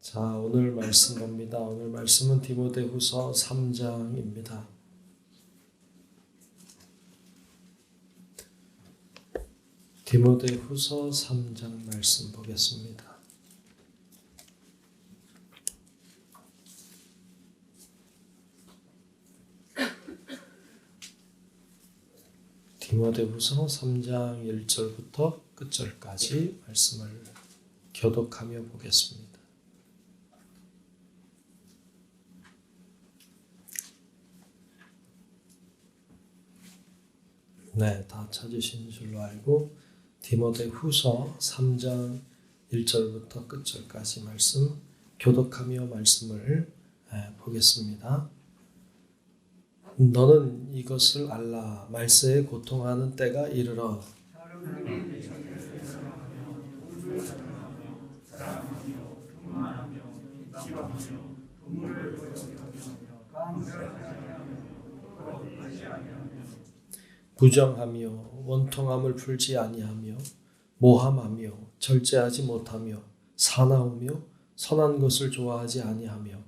자, 오늘 말씀 봅니다. 오늘 말씀은 디모데후서 3장입니다. 디모데후서 3장 말씀 보겠습니다. 디모데후서 3장 1절부터 끝절까지 말씀을 교독하며 보겠습니다. 네, 다 찾으신 줄로 알고 디모데후서 3장 1절부터 끝절까지 말씀 교독하며 말씀을 보겠습니다. 너는 이것을 알라. 말세에 고통하는 때가 이르러 부정하며 원통함을 풀지 아니하며 모함하며 절제하지 못하며 사나우며 선한 것을 좋아하지 아니하며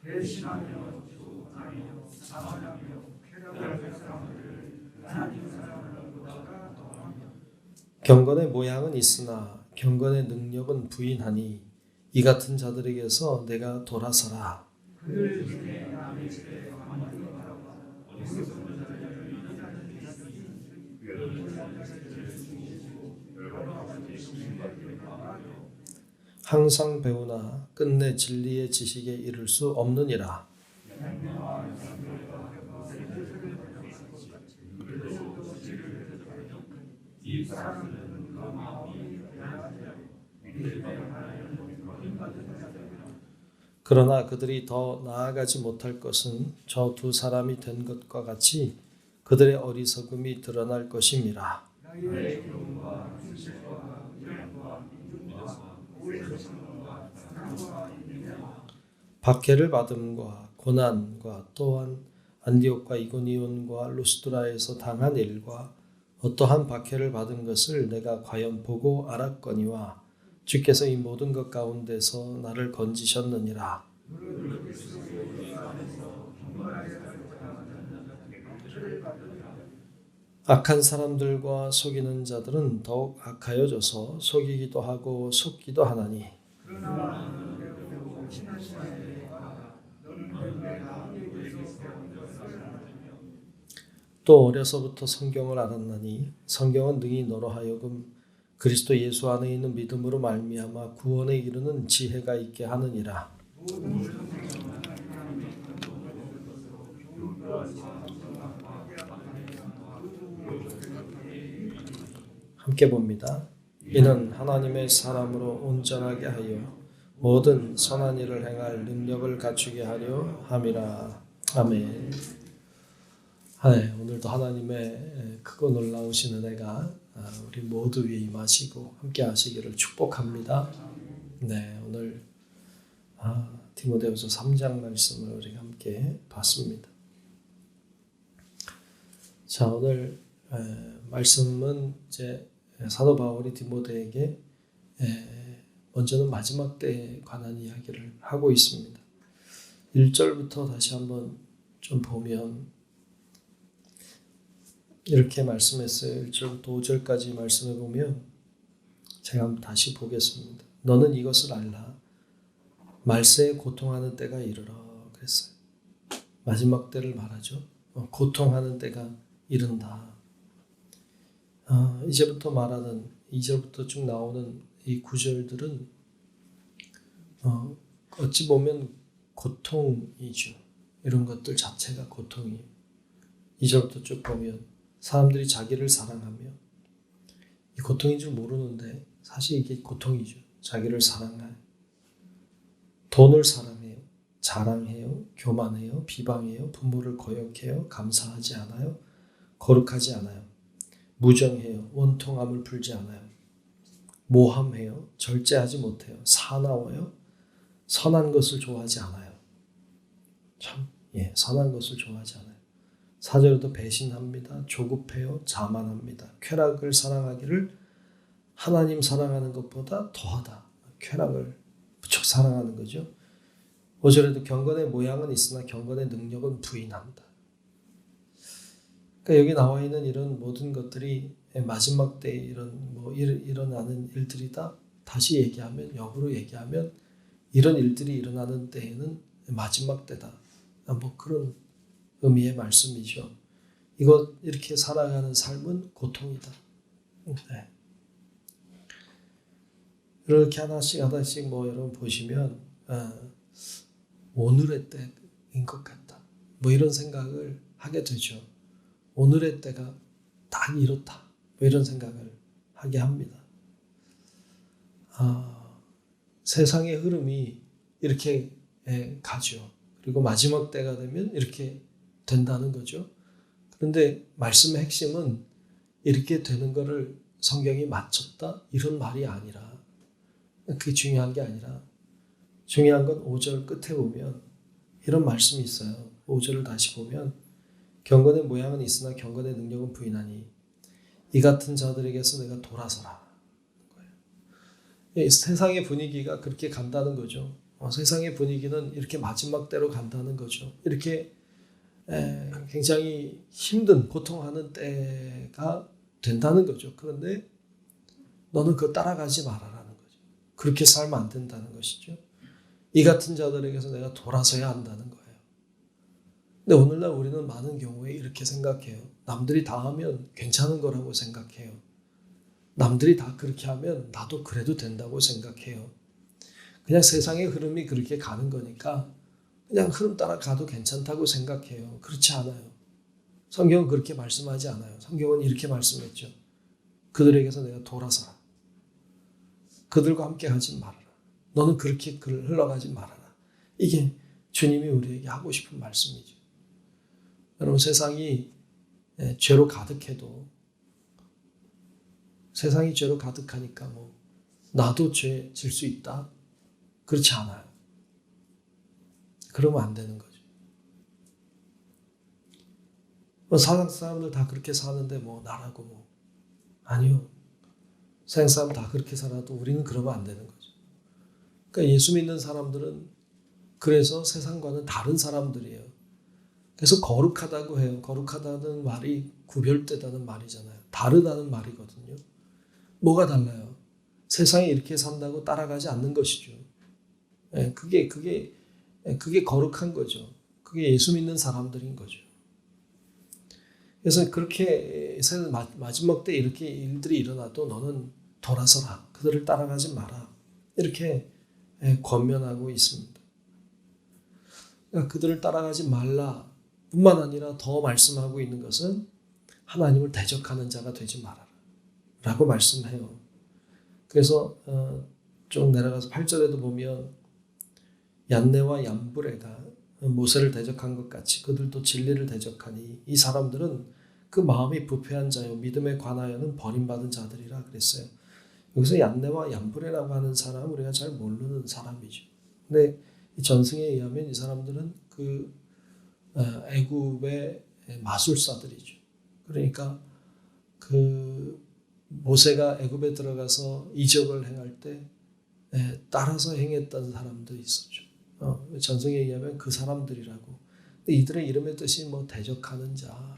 대신하며 주하며 사랑하며 쾌락을 사람을 하나님 사랑하는 것보다 더하며 경건의 모양은 있으나 경건의 능력은 부인하니 이 같은 자들에게서 내가 돌아서라. 그들 중에 남의 집에 가만히 바라봐 어리석은 항상 배우나 끝내 진리의 지식에 이를 수 없느니라. 그러나 그들이 더 나아가지 못할 것은 저 두 사람이 된 것과 같이 그들의 어리석음이 드러날 것임이라. 박해를 받음과 고난과 또한 안디옥과 이고니온과 루스드라에서 당한 일과 어떠한 박해를 받은 것을 내가 과연 보고 알았거니와 주께서 이 모든 것 가운데서 나를 건지셨느니라. 악한 사람들과 속이는 자들은 더욱 악하여져서 속이기도 하고 속기도 하나니 또 어려서부터 성경을 알았나니 성경은 능히 너로 하여금 그리스도 예수 안에 있는 믿음으로 말미암아 구원에 이르는 지혜가 있게 하느니라. 함께 봅니다. 이는 하나님의 사람으로 온전하게 하여 모든 선한 일을 행할 능력을 갖추게 하려 함이라. 아멘. 네, 오늘도 하나님의 크고 놀라우신 은혜가 우리 모두 위에 임하시고 함께 하시기를 축복합니다. 네, 오늘 디모데후서 3장 말씀을 우리가 함께 봤습니다. 자, 오늘 말씀은 이제 사도 바울이 디모데에게 먼저는 마지막 때에 관한 이야기를 하고 있습니다. 1절부터 다시 한번 좀 보면 이렇게 말씀했어요. 1절부터 5절까지 말씀해 보면 제가 한번 다시 보겠습니다. 너는 이것을 알라. 말세에 고통하는 때가 이르러 그랬어요. 마지막 때를 말하죠. 고통하는 때가 이른다. 이제부터 말하는 2절부터 쭉 나오는 이 구절들은 어찌 보면 고통이죠. 이런 것들 자체가 고통이에요. 2절부터 쭉 보면 사람들이 자기를 사랑하며 이 고통인 줄 모르는데 사실 이게 고통이죠. 자기를 사랑해요. 돈을 사랑해요. 자랑해요. 교만해요. 비방해요. 부모를 거역해요. 감사하지 않아요. 거룩하지 않아요. 무정해요. 원통함을 풀지 않아요. 모함해요. 절제하지 못해요. 사나워요. 선한 것을 좋아하지 않아요. 선한 것을 좋아하지 않아요. 4절에도 배신합니다. 조급해요. 자만합니다. 쾌락을 사랑하기를 하나님 사랑하는 것보다 더하다. 쾌락을 무척 사랑하는 거죠. 5절에도 경건의 모양은 있으나 경건의 능력은 부인한다. 그러니까 여기 나와 있는 이런 모든 것들이 마지막 때에 일어나는 일들이다. 다시 얘기하면, 역으로 얘기하면 이런 일들이 일어나는 때에는 마지막 때다. 그런 의미의 말씀이죠. 이렇게 살아가는 삶은 고통이다. 네. 이렇게 하나씩 여러분 보시면 오늘의 때인 것 같다. 이런 생각을 하게 되죠. 오늘의 때가 딱 이렇다. 이런 생각을 하게 합니다. 세상의 흐름이 이렇게 가죠. 그리고 마지막 때가 되면 이렇게 된다는 거죠. 그런데 말씀의 핵심은 이렇게 되는 거를 성경이 맞췄다? 이런 말이 아니라, 그게 중요한 게 아니라, 중요한 건 5절 끝에 보면 이런 말씀이 있어요. 5절을 다시 보면 경건의 모양은 있으나 경건의 능력은 부인하니 이 같은 자들에게서 내가 돌아서라. 세상의 분위기가 그렇게 간다는 거죠. 세상의 분위기는 이렇게 마지막 때로 간다는 거죠. 이렇게 굉장히 힘든 고통하는 때가 된다는 거죠. 그런데 너는 그거 따라가지 말아라는 거죠. 그렇게 살면 안 된다는 것이죠. 이 같은 자들에게서 내가 돌아서야 한다는 거예요. 근데 오늘날 우리는 많은 경우에 이렇게 생각해요. 남들이 다 하면 괜찮은 거라고 생각해요. 남들이 다 그렇게 하면 나도 그래도 된다고 생각해요. 그냥 세상의 흐름이 그렇게 가는 거니까 그냥 흐름 따라 가도 괜찮다고 생각해요. 그렇지 않아요. 성경은 그렇게 말씀하지 않아요. 성경은 이렇게 말씀했죠. 그들에게서 내가 돌아서라. 그들과 함께 하지 말아라. 너는 그렇게 흘러가지 말아라. 이게 주님이 우리에게 하고 싶은 말씀이죠. 여러분, 세상이 죄로 가득해도 세상이 죄로 가득하니까 나도 죄 질 수 있다? 그렇지 않아요. 그러면 안 되는 거죠. 세상 사람들 다 그렇게 사는데 나라고 아니요. 세상 사람 다 그렇게 살아도 우리는 그러면 안 되는 거죠. 그러니까 예수 믿는 사람들은 그래서 세상과는 다른 사람들이에요. 그래서 거룩하다고 해요. 거룩하다는 말이 구별되다는 말이잖아요. 다르다는 말이거든요. 뭐가 달라요? 세상에 이렇게 산다고 따라가지 않는 것이죠. 그게 거룩한 거죠. 그게 예수 믿는 사람들인 거죠. 그래서 그렇게 마지막 때 이렇게 일들이 일어나도 너는 돌아서라. 그들을 따라가지 마라. 이렇게 권면하고 있습니다. 그러니까 그들을 따라가지 말라 뿐만 아니라 더 말씀하고 있는 것은 하나님을 대적하는 자가 되지 말아라 라고 말씀해요. 그래서 좀 내려가서 8절에도 보면 얀네와 얀브레가 모세를 대적한 것 같이 그들도 진리를 대적하니 이 사람들은 그 마음이 부패한 자요 믿음에 관하여는 버림받은 자들이라 그랬어요. 여기서 얀네와 얀브레라고 하는 사람은 우리가 잘 모르는 사람이죠. 근데 이 전승에 의하면 이 사람들은 그 애굽의 마술사들이죠. 그러니까 그 모세가 애굽에 들어가서 이적을 행할 때 따라서 행했던 사람도 있었죠. 전승에 의하면 그 사람들이라고. 근데 이들의 이름의 뜻이 대적하는 자,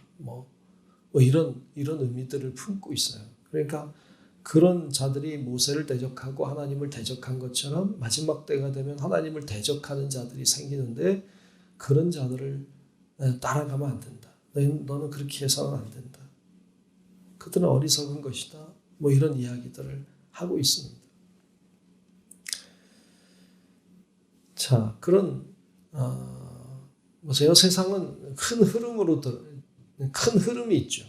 이런 의미들을 품고 있어요. 그러니까 그런 자들이 모세를 대적하고 하나님을 대적한 것처럼 마지막 때가 되면 하나님을 대적하는 자들이 생기는데 그런 자들을 따라가면 안 된다. 너는 그렇게 해서는 안 된다. 그들은 어리석은 것이다. 이런 이야기들을 하고 있습니다. 자, 그런 보세요. 세상은 큰 흐름이 있죠.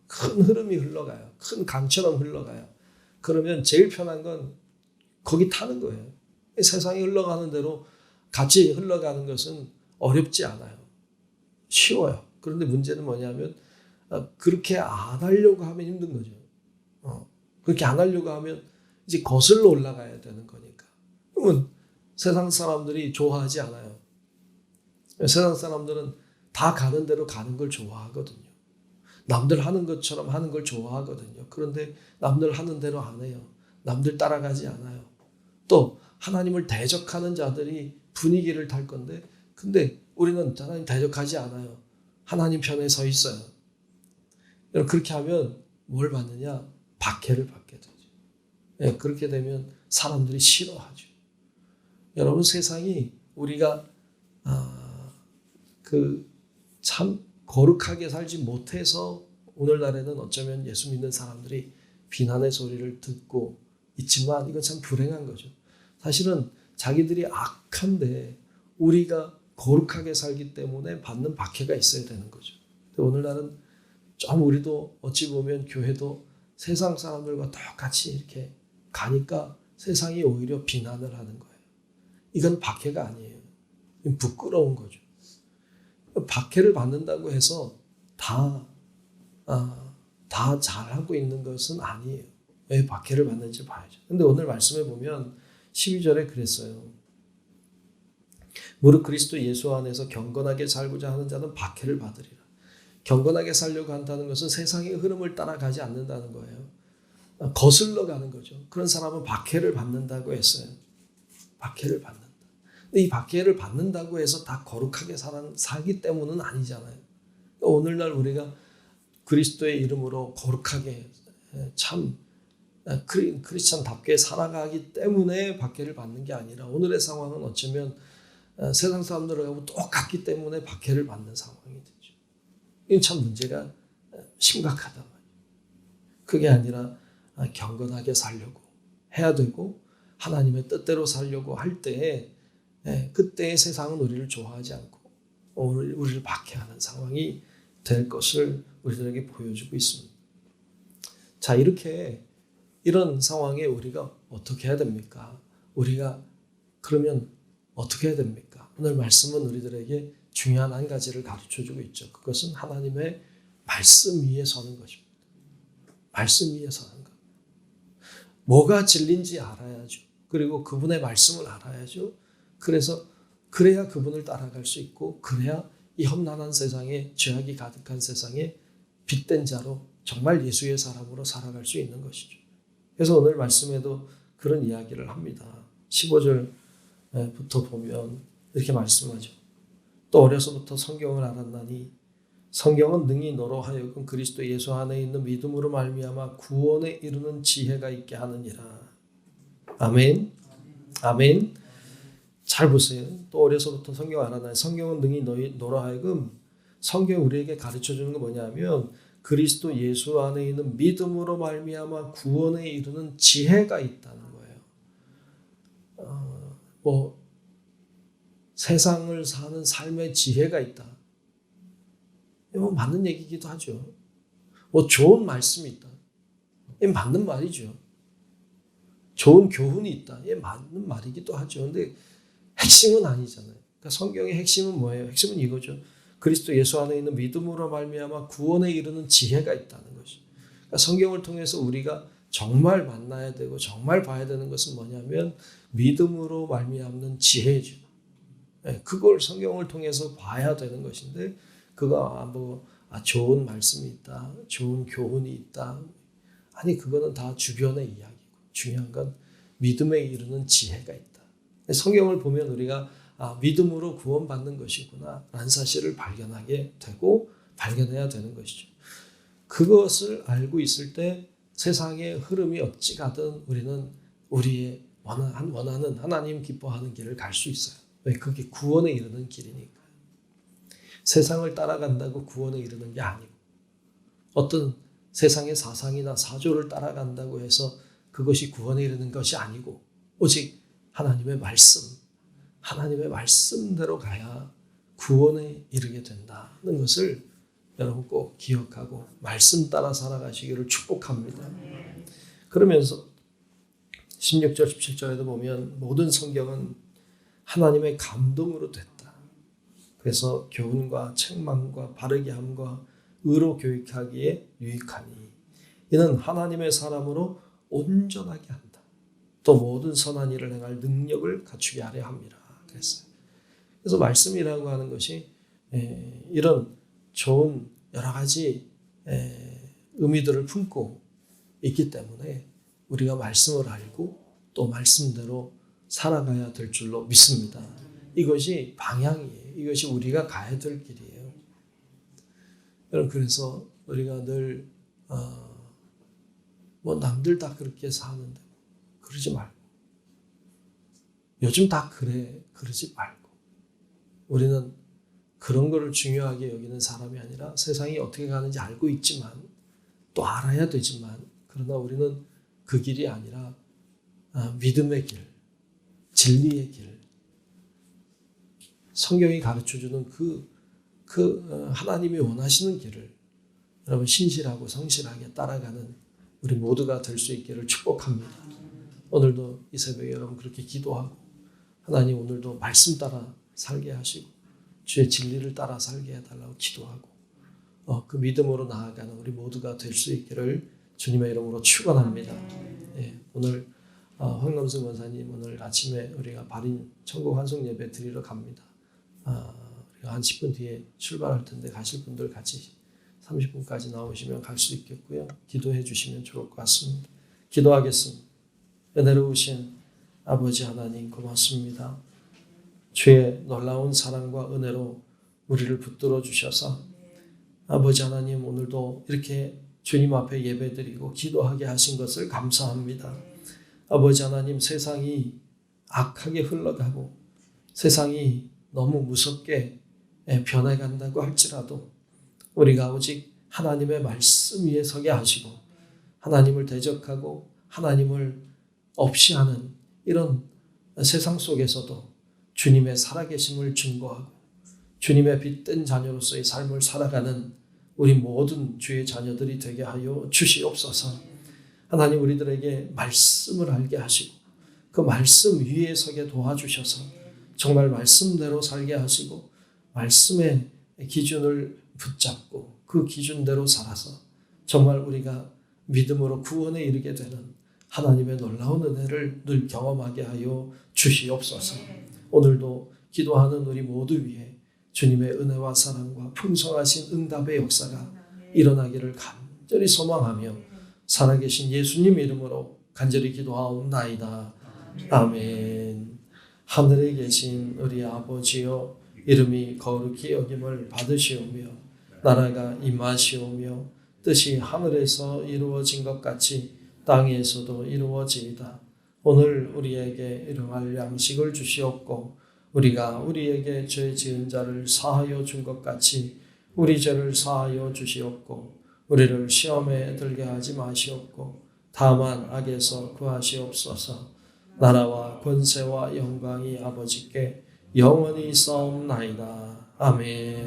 큰 흐름이 흘러가요. 큰 강처럼 흘러가요. 그러면 제일 편한 건 거기 타는 거예요. 세상이 흘러가는 대로 같이 흘러가는 것은 어렵지 않아요. 쉬워요. 그런데 문제는 뭐냐면 그렇게 안 하려고 하면 힘든 거죠. 그렇게 안 하려고 하면 이제 거슬러 올라가야 되는 거니까. 그러면 세상 사람들이 좋아하지 않아요. 세상 사람들은 다 가는 대로 가는 걸 좋아하거든요. 남들 하는 것처럼 하는 걸 좋아하거든요. 그런데 남들 하는 대로 안 해요. 남들 따라가지 않아요. 또 하나님을 대적하는 자들이 분위기를 탈 건데, 근데 우리는 하나님 대적하지 않아요. 하나님 편에 서 있어요. 여러분, 그렇게 하면 뭘 받느냐? 박해를 받게 되죠. 예, 그렇게 되면 사람들이 싫어하죠. 여러분, 세상이 우리가 참 거룩하게 살지 못해서 오늘날에는 어쩌면 예수 믿는 사람들이 비난의 소리를 듣고 있지만, 이건 참 불행한 거죠. 사실은 자기들이 악한데 우리가 거룩하게 살기 때문에 받는 박해가 있어야 되는 거죠. 오늘날은 좀 우리도 어찌 보면 교회도 세상 사람들과 똑같이 이렇게 가니까 세상이 오히려 비난을 하는 거예요. 이건 박해가 아니에요. 이건 부끄러운 거죠. 박해를 받는다고 해서 다 잘하고 있는 것은 아니에요. 왜 박해를 받는지 봐야죠. 근데 오늘 말씀에 보면 12절에 그랬어요. 무릇 그리스도 예수 안에서 경건하게 살고자 하는 자는 박해를 받으리라. 경건하게 살려고 한다는 것은 세상의 흐름을 따라가지 않는다는 거예요. 거슬러 가는 거죠. 그런 사람은 박해를 받는다고 했어요. 박해를 받는다. 근데 이 박해를 받는다고 해서 다 거룩하게 살기 때문은 아니잖아요. 오늘날 우리가 그리스도의 이름으로 거룩하게 참 크리스찬답게 살아가기 때문에 박해를 받는 게 아니라, 오늘의 상황은 어쩌면 세상 사람들하고 똑같기 때문에 박해를 받는 상황이 되죠. 이건 참 문제가 심각하단 말이에요. 그게 아니라 경건하게 살려고 해야 되고 하나님의 뜻대로 살려고 할 때에 그때의 세상은 우리를 좋아하지 않고 우리를 박해하는 상황이 될 것을 우리들에게 보여주고 있습니다. 자, 이런 상황에 우리가 어떻게 해야 됩니까? 우리가 그러면 어떻게 해야 됩니까? 오늘 말씀은 우리들에게 중요한 한 가지를 가르쳐주고 있죠. 그것은 하나님의 말씀 위에 서는 것입니다. 말씀 위에 서는 것. 뭐가 진리인지 알아야죠. 그리고 그분의 말씀을 알아야죠. 그래야 그분을 따라갈 수 있고, 그래야 이 험난한 세상에, 죄악이 가득한 세상에 빛된 자로 정말 예수의 사람으로 살아갈 수 있는 것이죠. 그래서 오늘 말씀에도 그런 이야기를 합니다. 15절부터 보면 이렇게 말씀하죠. 또 어려서부터 성경을 알았나니 성경은 능히 너로 하여금 그리스도 예수 안에 있는 믿음으로 말미암아 구원에 이르는 지혜가 있게 하느니라. 아멘. 아멘. 잘 보세요. 또 어려서부터 성경을 알았나니 성경은 능히 너로 하여금, 성경이 우리에게 가르쳐주는 건 뭐냐면 그리스도 예수 안에 있는 믿음으로 말미암아 구원에 이르는 지혜가 있다는 거예요. 세상을 사는 삶의 지혜가 있다. 이거 맞는 얘기기도 하죠. 좋은 말씀이 있다. 이게 맞는 말이죠. 좋은 교훈이 있다. 이게 맞는 말이기도 하죠. 근데 핵심은 아니잖아요. 그러니까 성경의 핵심은 뭐예요? 핵심은 이거죠. 그리스도 예수 안에 있는 믿음으로 말미암아 구원에 이르는 지혜가 있다는 것이. 그러니까 성경을 통해서 우리가 정말 만나야 되고 정말 봐야 되는 것은 뭐냐면 믿음으로 말미암는 지혜죠. 그걸 성경을 통해서 봐야 되는 것인데, 그가 좋은 말씀이 있다, 좋은 교훈이 있다, 아니 그거는 다 주변의 이야기고, 중요한 건 믿음에 이르는 지혜가 있다. 성경을 보면 우리가 믿음으로 구원받는 것이구나 라는 사실을 발견하게 되고 발견해야 되는 것이죠. 그것을 알고 있을 때 세상의 흐름이 어찌 가든 우리는 우리의 원하는 하나님 기뻐하는 길을 갈 수 있어요. 왜? 그게 구원에 이르는 길이니까. 세상을 따라간다고 구원에 이르는 게 아니고, 어떤 세상의 사상이나 사조를 따라간다고 해서 그것이 구원에 이르는 것이 아니고, 오직 하나님의 말씀대로 가야 구원에 이르게 된다는 것을 여러분 꼭 기억하고 말씀 따라 살아가시기를 축복합니다. 그러면서 16절 17절에도 보면 모든 성경은 하나님의 감동으로 됐다. 그래서 교훈과 책망과 바르게 함과 의로 교육하기에 유익하니 이는 하나님의 사람으로 온전하게 한다. 또 모든 선한 일을 행할 능력을 갖추게 하려 함이라 그랬어요. 그래서 말씀이라고 하는 것이 이런 좋은 여러 가지 의미들을 품고 있기 때문에 우리가 말씀을 알고 또 말씀대로 살아가야 될 줄로 믿습니다. 이것이 방향이에요. 이것이 우리가 가야 될 길이에요. 여러분, 그래서 우리가 늘 뭐 남들 다 그렇게 사는데 그러지 말고, 요즘 다 그래 그러지 말고, 우리는 그런 거를 중요하게 여기는 사람이 아니라 세상이 어떻게 가는지 알고 있지만 또 알아야 되지만, 그러나 우리는 그 길이 아니라 믿음의 길, 진리의 길, 성경이 가르쳐주는 하나님이 원하시는 길을 여러분 신실하고 성실하게 따라가는 우리 모두가 될 수 있기를 축복합니다. 오늘도 이 새벽에 여러분 그렇게 기도하고, 하나님 오늘도 말씀 따라 살게 하시고 주의 진리를 따라 살게 해달라고 기도하고, 그 믿음으로 나아가는 우리 모두가 될 수 있기를 주님의 이름으로 축원합니다. 예, 오늘 황남승 원사님 오늘 아침에 우리가 발인 천국 환송 예배 드리러 갑니다. 우리가 한 10분 뒤에 출발할 텐데 가실 분들 같이 30분까지 나오시면 갈 수 있겠고요. 기도해 주시면 좋을 것 같습니다. 기도하겠습니다. 은혜로우신 아버지 하나님 고맙습니다. 주의 놀라운 사랑과 은혜로 우리를 붙들어 주셔서 아버지 하나님 오늘도 이렇게 주님 앞에 예배드리고 기도하게 하신 것을 감사합니다. 아버지 하나님, 세상이 악하게 흘러가고 세상이 너무 무섭게 변해간다고 할지라도 우리가 오직 하나님의 말씀 위에 서게 하시고 하나님을 대적하고 하나님을 없이 하는 이런 세상 속에서도 주님의 살아계심을 증거하고 주님의 빛된 자녀로서의 삶을 살아가는 우리 모든 주의 자녀들이 되게 하여 주시옵소서. 하나님, 우리들에게 말씀을 알게 하시고 그 말씀 위에 서게 도와주셔서 정말 말씀대로 살게 하시고 말씀의 기준을 붙잡고 그 기준대로 살아서 정말 우리가 믿음으로 구원에 이르게 되는 하나님의 놀라운 은혜를 늘 경험하게 하여 주시옵소서. 오늘도 기도하는 우리 모두 위에 주님의 은혜와 사랑과 풍성하신 응답의 역사가 일어나기를 간절히 소망하며 살아계신 예수님 이름으로 간절히 기도하옵나이다. 아멘. 하늘에 계신 우리 아버지여, 이름이 거룩히 여김을 받으시오며 나라가 임하시오며 뜻이 하늘에서 이루어진 것 같이 땅에서도 이루어지이다. 오늘 우리에게 일용할 양식을 주시옵고 우리가 우리에게 죄 지은 자를 사하여 준 것 같이 우리 죄를 사하여 주시옵고 우리를 시험에 들게 하지 마시옵고 다만 악에서 구하시옵소서. 나라와 권세와 영광이 아버지께 영원히 있사옵나이다. 아멘.